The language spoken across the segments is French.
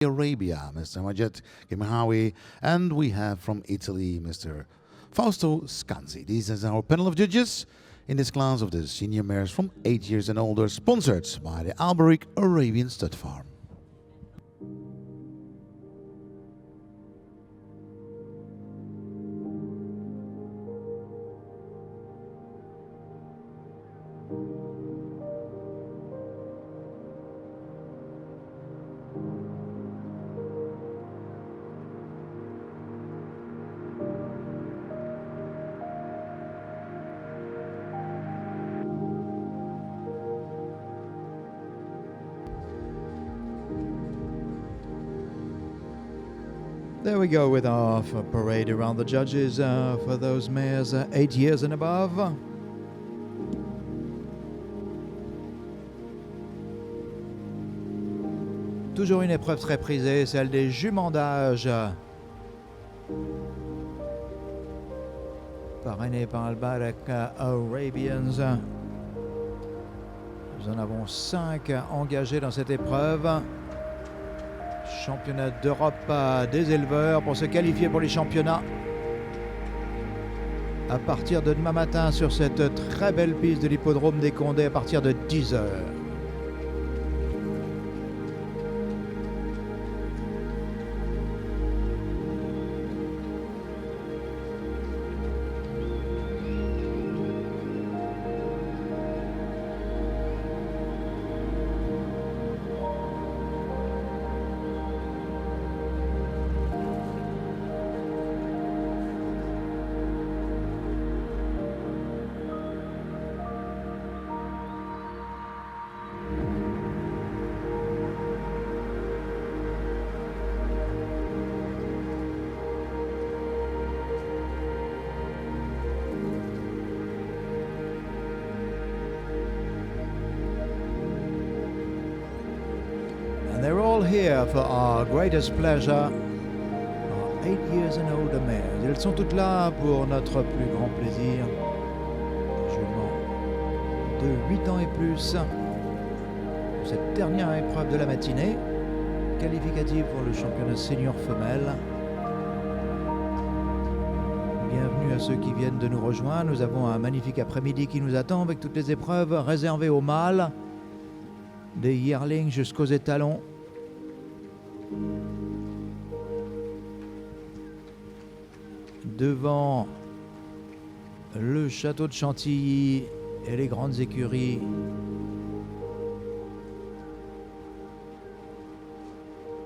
Arabia, Mr. Majed Kemahawi, and we have from Italy, Mr. Fausto Scanzi. These is our panel of judges in this class of the senior mares from 8 years and older, sponsored by the Alberic Arabian Stud Farm. There we go with our parade around the judges for those mares 8 years and above. Toujours une épreuve très prisée, celle des juments d'âge. Parrainée par Alberic Arabians. Nous en avons 5 engagés dans cette épreuve. Championnat d'Europe des éleveurs pour se qualifier pour les championnats à partir de demain matin sur cette très belle piste de l'hippodrome des Condés à partir de 10h. And they're all here for our greatest pleasure, our 8 years and older mares. Elles sont toutes là pour notre plus grand plaisir. Des juments de 8 ans et plus. Pour cette dernière épreuve de la matinée, qualificative pour le championnat senior femelle. Bienvenue à ceux qui viennent de nous rejoindre. Nous avons un magnifique après-midi qui nous attend avec toutes les épreuves réservées aux mâles, des yearlings jusqu'aux étalons. Devant le château de Chantilly et les grandes écuries.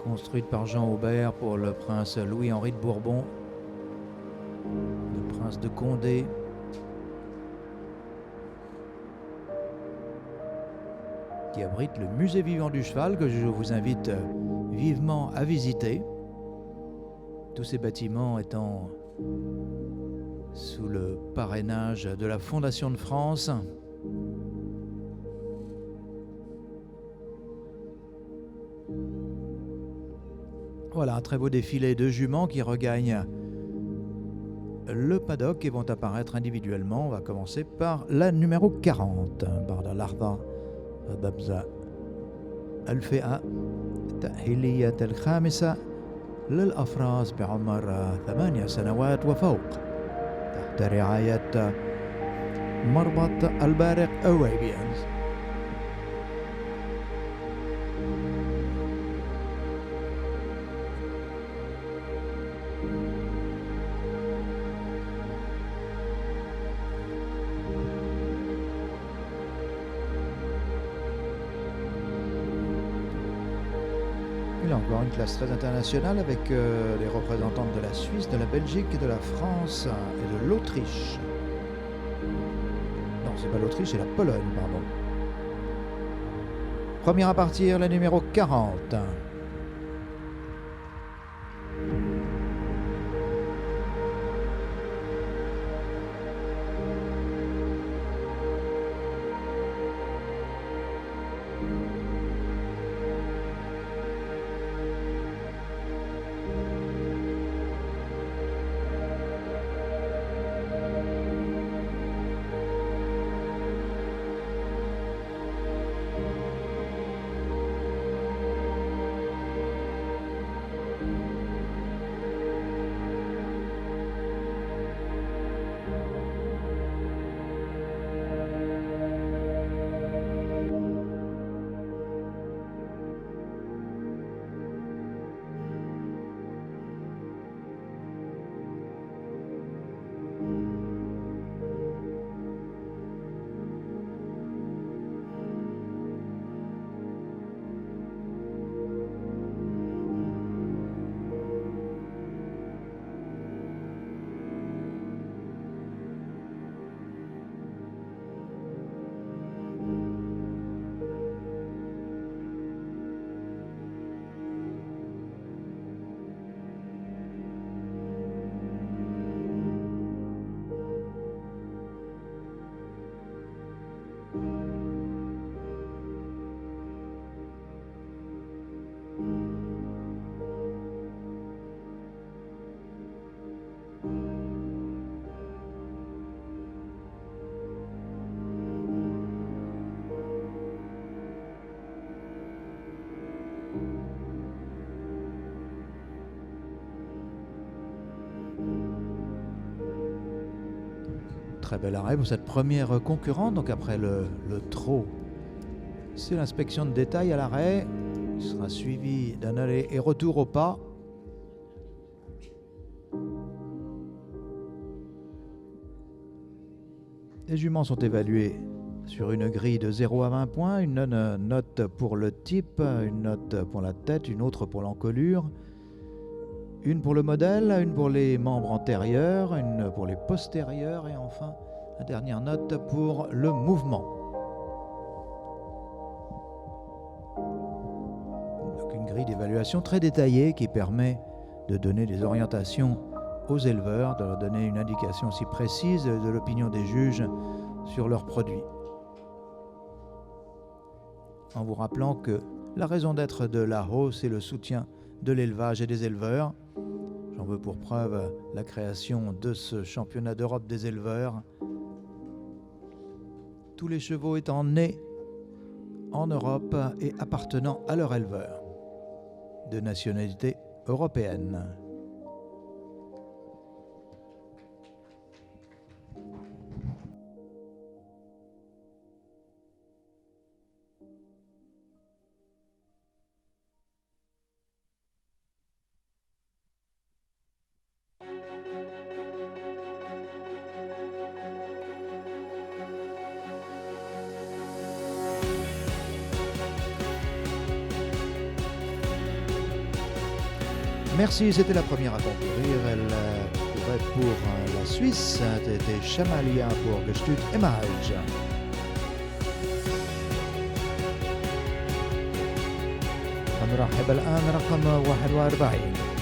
Construite par Jean Aubert pour le prince Louis-Henri de Bourbon, le prince de Condé. Qui abrite le musée vivant du cheval que je vous invite vivement à visiter. Tous ces bâtiments étant sous le parrainage de la Fondation de France. Voilà un très beau défilé de juments qui regagnent le paddock et vont apparaître individuellement. On va commencer par la numéro 40, Barda Larda ضبزة الفئة التأهيلية الخامسة للأفراس بعمر 8 سنوات وفوق تحت رعاية مربط البارق Arabians. Il y a encore une classe très internationale avec les représentantes de la Suisse, de la Belgique, de la France et de l'Autriche. Non, c'est pas l'Autriche, c'est la Pologne, pardon. Première à partir, la numéro 40. très bel arrêt pour cette première concurrente. Donc après le trot, c'est l'inspection de détail à l'arrêt. Il sera suivi d'un aller et retour au pas. Les juments sont évalués sur une grille de 0 à 20 points, une note pour le type, une note pour la tête, une autre pour l'encolure, une pour le modèle, une pour les membres antérieurs, une pour les postérieurs et enfin la dernière note pour le mouvement. Donc une grille d'évaluation très détaillée qui permet de donner des orientations aux éleveurs, de leur donner une indication aussi précise de l'opinion des juges sur leurs produits. En vous rappelant que la raison d'être de l'AHO, c'est le soutien de l'élevage et des éleveurs. J'en veux pour preuve la création de ce championnat d'Europe des éleveurs. Tous les chevaux étant nés en Europe et appartenant à leur éleveur, de nationalité européenne. Merci, c'était la première à concourir. Elle courait pour la Suisse. C'était Chamalia pour Gestüt Image. نرحب الآن رقم 41.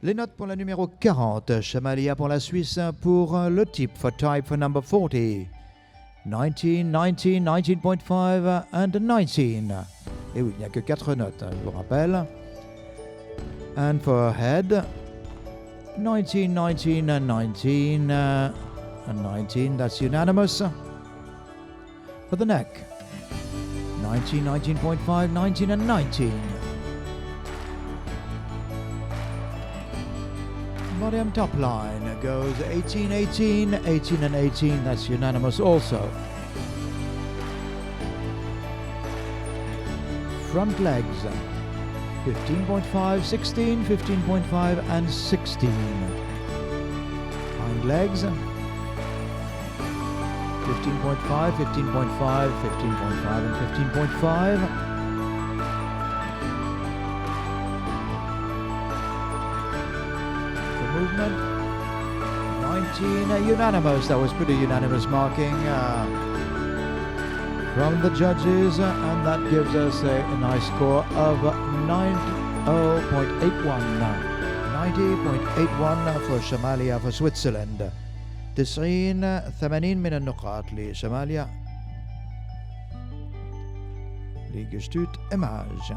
Les notes pour la numéro 40, Chamalia pour la Suisse pour le type, for type for number 40. 19, 19, 19.5 and 19. Et oui, il n'y a que 4 notes, je vous rappelle. And for head, 19, 19 and 19. And 19, that's unanimous. For the neck, 19, 19.5, 19 and 19. Body and top line goes 18, 18, 18 and 18, that's unanimous also. Front legs, 15.5, 16, 15.5 and 16. Hind legs, 15.5, 15.5, 15.5 and 15.5. Movement 19 unanimous. That was pretty unanimous marking from the judges, and that gives us a nice score of 90.81 for Chamalia for Switzerland. 80 من النقاط لشماليا لجستوت إماج.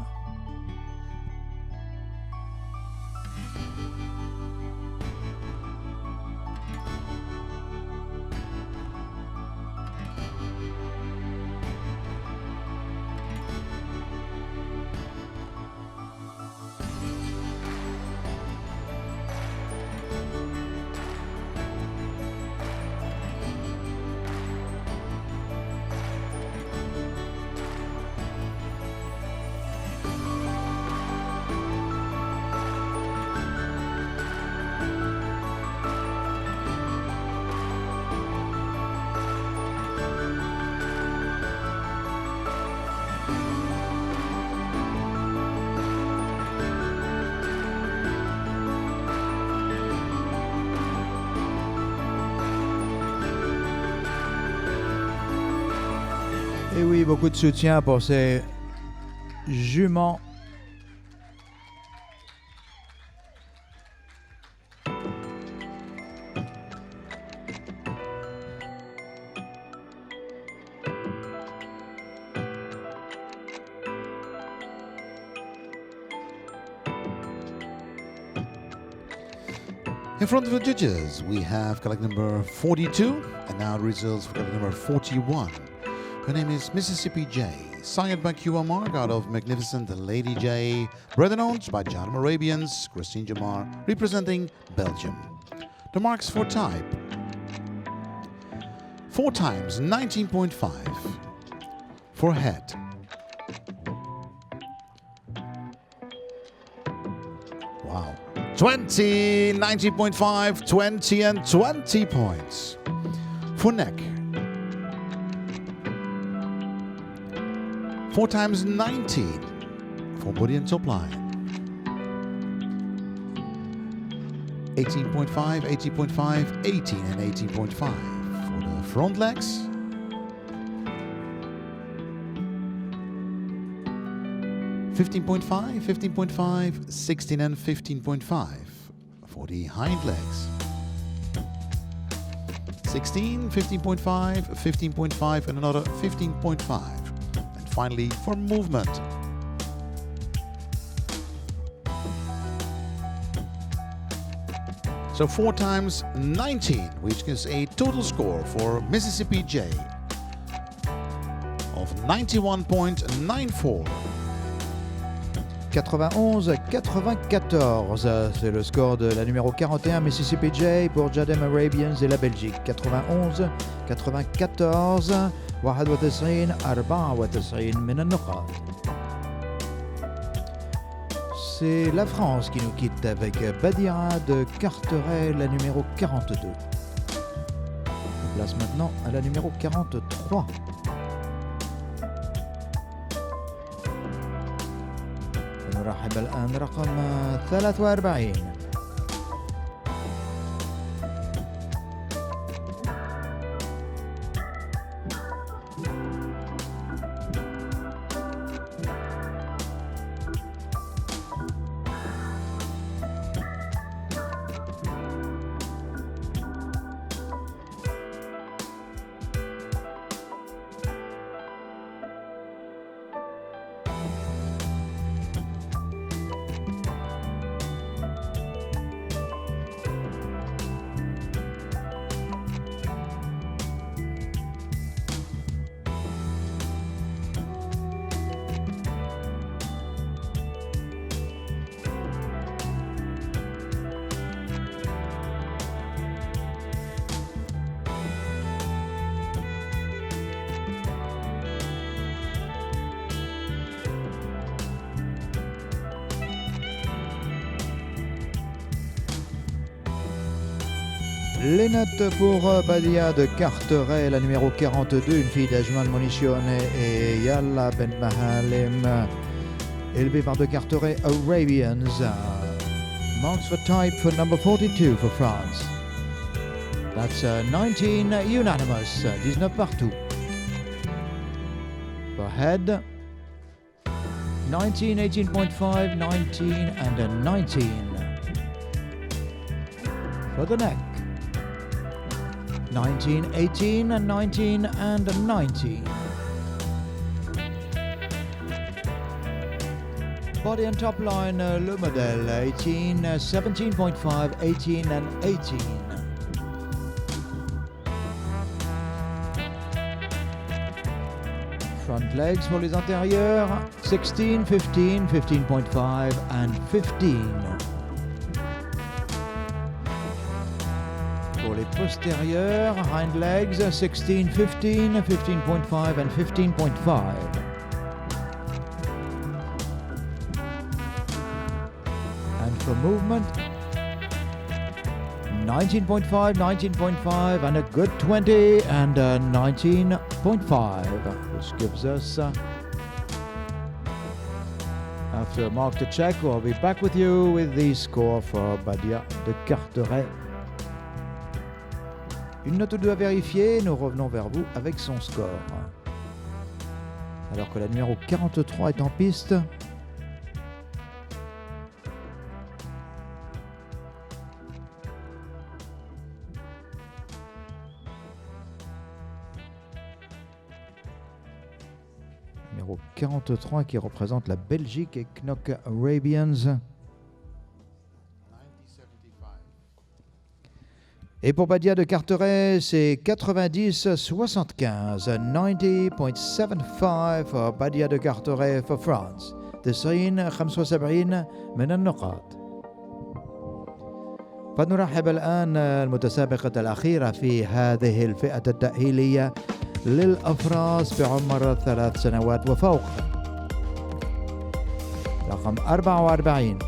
Et oui, beaucoup de soutien pour ces juments. In front of the judges, we have colleague number 42, and now the results for colleague number 41. Her name is Mississippi J, signed by QMR out of magnificent Lady J, brethren owned by John Arabians, Christine Jamar, representing Belgium. The marks for type: 4 times 19.5. For head, wow, 20, 19.5, 20 and 20 points. For neck, 4 times 19. For body and top line, 18.5, 18.5, 18 and 18.5. For the front legs, 15.5, 15.5, 16 and 15.5. For the hind legs, 16, 15.5, 15.5 and another 15.5. And finally for movement, so 4 times 19, which gives a total score for Mississippi J of 91.94. 91-94, c'est le score de la numéro 41 Mississippi J pour Jadem Arabians et la Belgique. 91-94 91-94 من النقاط. C'est la France qui nous quitte avec Badia de Carteret, la numéro 42. On place maintenant à la numéro 43. نرحب الآن رقم 43. Les notes pour Badia de Carteret, la numéro 42, une fille d'Ajmal Monicione et Yalla Ben Mahalim, élevée par de Carteret Arabians. Marks for type for number 42 for France. That's 19 unanimous, 19 partout. For head, 19, 18.5, 19 and a 19. For the neck, 19, 18, and 19 and 19. Body and top line, le modèle, 18, 17.5, 18 and 18. Front legs pour les antérieurs, 16, 15, 15.5 and 15. Pour les postérieurs, hind legs, 16, 15, 15.5 and 15.5. And for movement, 19.5, 19.5 and a good 20 and a 19.5, which gives us, after a mark to check, we'll be back with you with the score for Badia de Carteret. Une note ou deux à vérifier, nous revenons vers vous avec son score. alors que la numéro 43 est en piste. Numéro 43 qui représente la Belgique et Knock Arabians. Et pour Badia de Carteret, c'est 90-75. 90.75 for Badia de Carteret for France. 75 من النقاط. فنرحب الآن المتسابقة الأخيرة في هذه الفئة التأهيلية للأفراس بعمر 3 سنوات وفوق. رقم 44.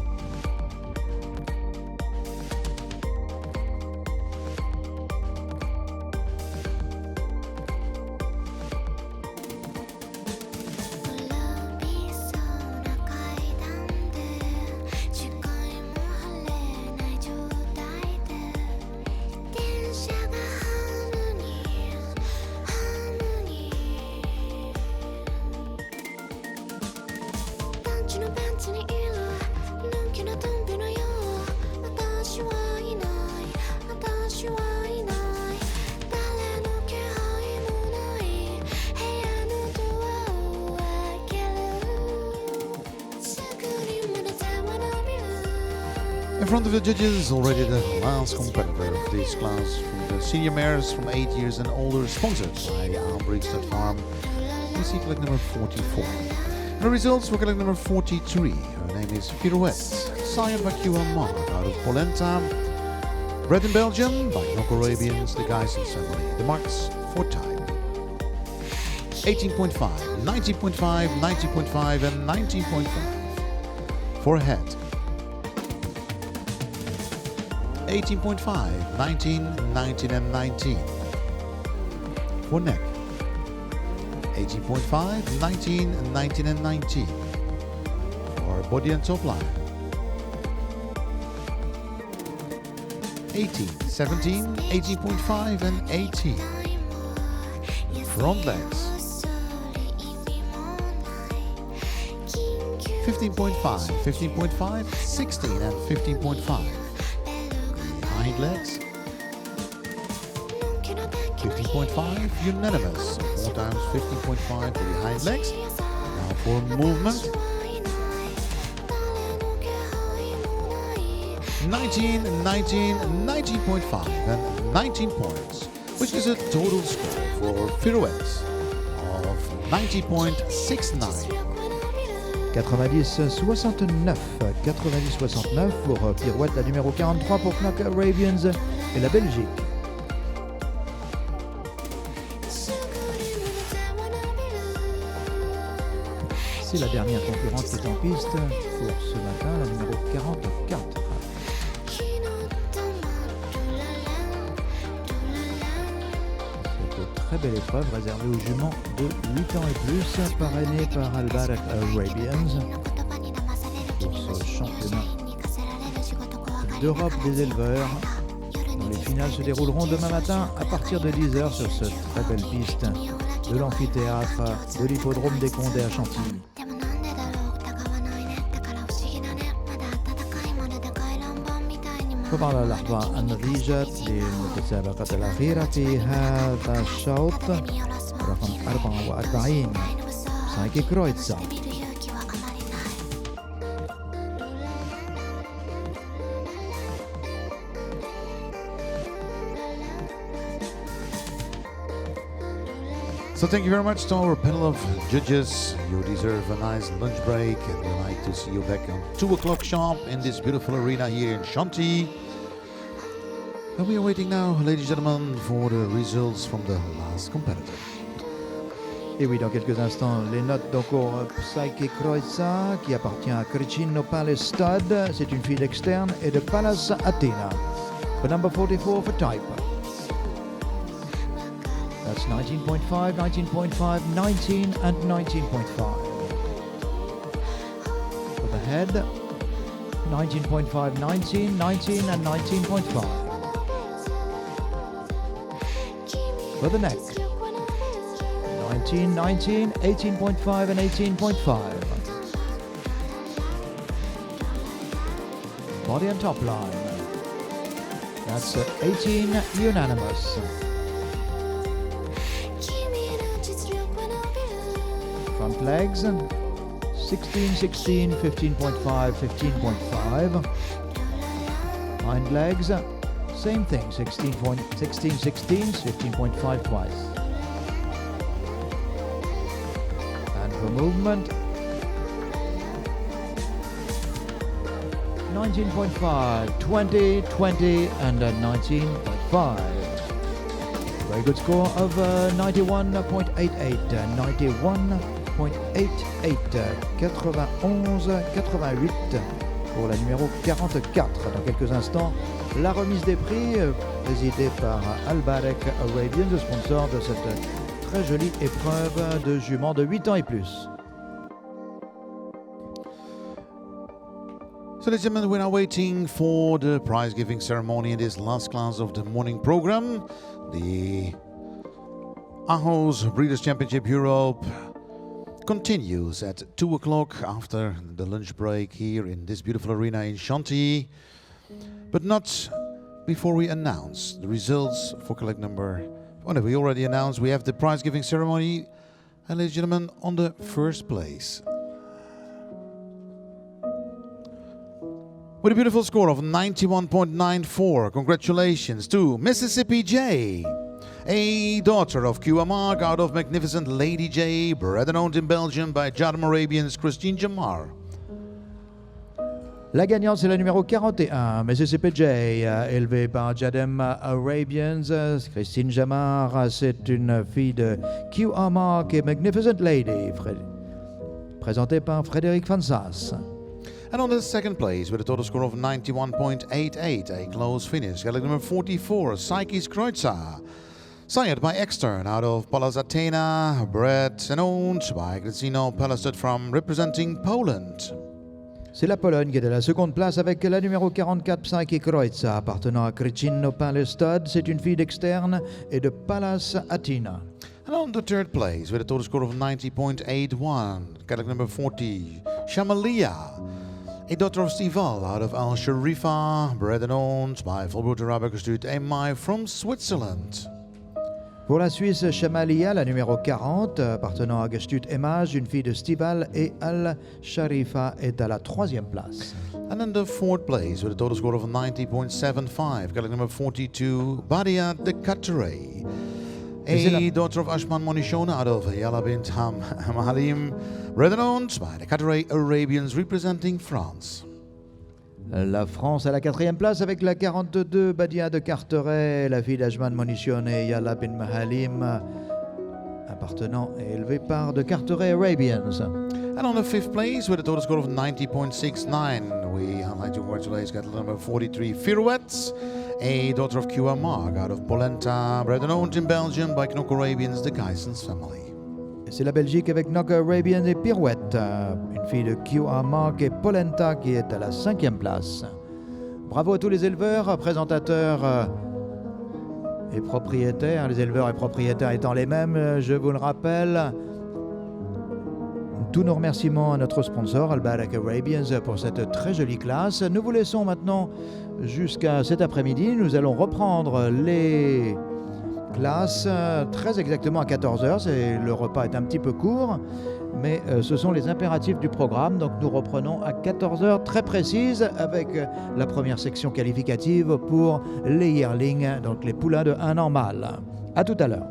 In front of the judges, already the last competitor of this class from the senior mares from 8 years and older, sponsored by Albrechtstad Farm. We see collect number 44. The results for collect number 43. Her name is Pirouette, sired by QL Mark out of Polenta. Bred in Belgium by Knock Arabians, the guys in ceremony. The marks for time: 18.5, 19.5, 19.5 and 19.5. For head: 18.5, 19, 19 and 19. For neck: 18.5, 19, 19 and 19. For body and top line: 18, 17, 18.5 and 18. Front legs: 15.5, 15.5, 16 and 15.5. Hind legs: 15.5, unanimous. 4 times 15.5 for the hind legs. Now for movement: 19, 19, 19.5 and 19 points, which is a total score for pirouettes of 90.69. 90-69. 90-69 pour Pirouette, la numéro 43 pour Knock Arabians et la Belgique. C'est la dernière concurrente qui est en piste pour ce matin, la numéro 44. C'est une très belle épreuve réservée aux juments de 8 ans et plus, parrainée par Albrecht Arabians pour ce championnat d'Europe des éleveurs. Les finales se dérouleront demain matin à partir de 10h sur cette très belle piste de l'amphithéâtre de l'hippodrome des Condés à Chantilly. طبعا اللحظة النتيجة للمتسابقة الأخيرة في هذا الشوط رقم 44 سايكي كرويتسا. So thank you very much to our panel of judges. You deserve a nice lunch break, and we'd like to see you back on 2 o'clock sharp in this beautiful arena here in Chantilly. And we are waiting now, ladies and gentlemen, for the results from the last competitor. Et oui, dans quelques instants, les notes donc au Psyche Croizza qui appartient à Cricino Palace Stud. C'est une fille externe et de Palace Athena. For number 44 for type. That's 19.5, 19.5, 19 and 19.5. For the head, 19.5, 19, 19 and 19.5. For the neck, 19, 19, 18.5 and 18.5. Body and top line. That's 18 unanimous. Front legs, 16, 16, 15.5, 15.5. Hind legs, same thing, 16, 16, 15.5 twice. And for movement, 19.5, 20, 20, and 19.5. Very good score of 91.88, 91.88 pour la numéro 44. Dans quelques instants, la remise des prix présidée par Al-Barek Arabians, le sponsor de cette très jolie épreuve de juments de 8 ans et plus. So, ladies and gentlemen, we're now waiting for the prize-giving ceremony in this last class of the morning program. The Aarhus Breeders' Championship Europe continues at 2 o'clock after the lunch break here in this beautiful arena in Chantilly. But not before we announce the results for collect number. Oh no, we already announced we have the prize-giving ceremony. And ladies and gentlemen, on the first place, with a beautiful score of 91.94, congratulations to Mississippi J, a daughter of QMark out of magnificent Lady J, bred and owned in Belgium by Jadam Arabians, Christine Jamar. La gagnante, c'est la numéro 41, Mississippi J, élevée par Jadam Arabians. Christine Jamar, c'est une fille de QMark et Magnificent Lady, présentée par Frédéric Fansas. And on the second place with a total score of 91.88, a close finish, collect number 44, Psyche Kreutzer, sired by Extern out of Pallas Athena, bred and owned by Krystyna Palastud from representing Poland. C'est la Pologne qui est à la seconde place avec la numéro 44, Psyche Kreutzer, appartenant à Krystyna Palastud. C'est une fille d'Externe et de Pallas Athena. And on the third place with a total score of 90.81, collect number 40, Shamalia, a daughter of Stival out of Al Sharifa, bred and owned by Volbert Rabakerstut Emai from Switzerland. Pour la Suisse, Shamalia, la numéro 40, appartenant à Gestut Emaj, une fille de Stival et Al Sharifa est à la troisième place. And in the fourth place with a total score of 90.75, collect number 42, Badia de Katere, a daughter of Ashman Monishona out of Yala bint Mahalim, bred and owned by the Katere Arabians representing France. La France à la quatrième place avec la 42, Badia de Carteret, la fille d'Ajman Monition et Yala bin Mahalim, appartenant et élevée par de Carteret Arabians. And on the fifth place with a total score of 90.69, we highlight to congratulate cattle number 43, Firouettes, a daughter of QMark out of Polenta, bred and owned in Belgium by Knock Arabians, the Geissens family. C'est la Belgique avec Knock Arabian et Pirouette, une fille de QMark et Polenta qui est à la cinquième place. Bravo à tous les éleveurs, présentateurs et propriétaires, les éleveurs et propriétaires étant les mêmes, je vous le rappelle. Tous nos remerciements à notre sponsor, Al-Barek Arabians, pour cette très jolie classe. Nous vous laissons maintenant jusqu'à cet après-midi. Nous allons reprendre les classes très exactement à 14h. Le repas est un petit peu court, mais ce sont les impératifs du programme. Donc nous reprenons à 14h très précise avec la première section qualificative pour les yearlings, donc les poulains de 1 an mâle. À tout à l'heure.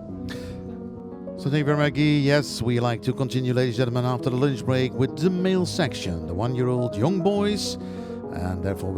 So thank you very much, Guy. Yes, we like to continue, ladies and gentlemen, after the lunch break with the male section, the 1-year-old young boys, and therefore we'll